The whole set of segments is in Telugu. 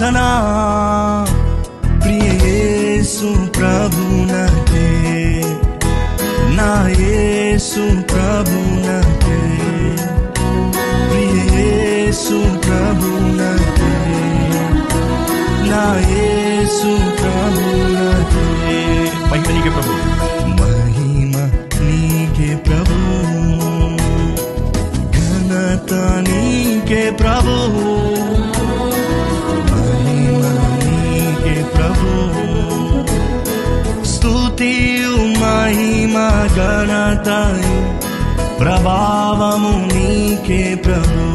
ఆరాధనా ప్రియ యేసు ప్రభునకే నా యేసు ప్రభునకే ప్రియ యేసు ప్రభునకే నా యేసు ప్రభునకే మహిమ నీకే ప్రభు మహిమ నీకే ప్రభు ఘనత నీకే ప్రభు మహిమ నీకే ప్రభు స్తుతియు మహిమ ఘనత ప్రభావము నీకే ప్రభు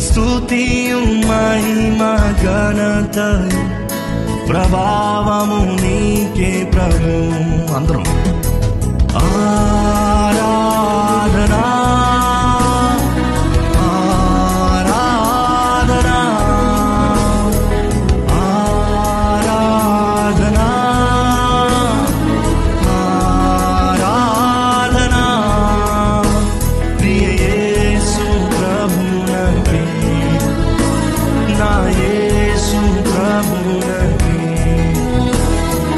స్తుతియు మహిమ ఘనత ప్రభావము నీకే ప్రభు అందరం ఆరాధనా ఆరాధనా ఆరాధనా ఆరాధనా ప్రియ యేసు ప్రభునకే నా యేసు ప్రభునకే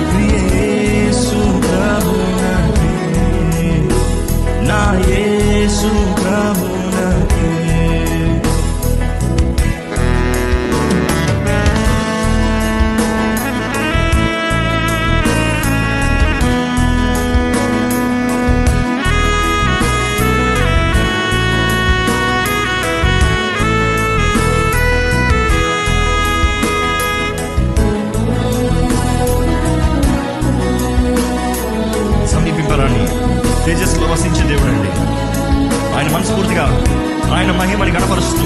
ప్రియ యేసు ప్రభునకే నా యేసు ప్రభునకే సమీపింపరాని తేజస్సులో వసించే దేవుడండి. ఆయన మనస్ఫూర్తిగా ఆయన మహిమని గణపరుస్తూ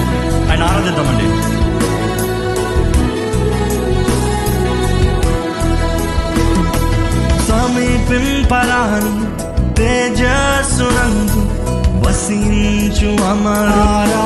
ఆయన ఆరాధిద్దామండి. సమీపింపరాని తేజస్సునందు వసించు అమరారా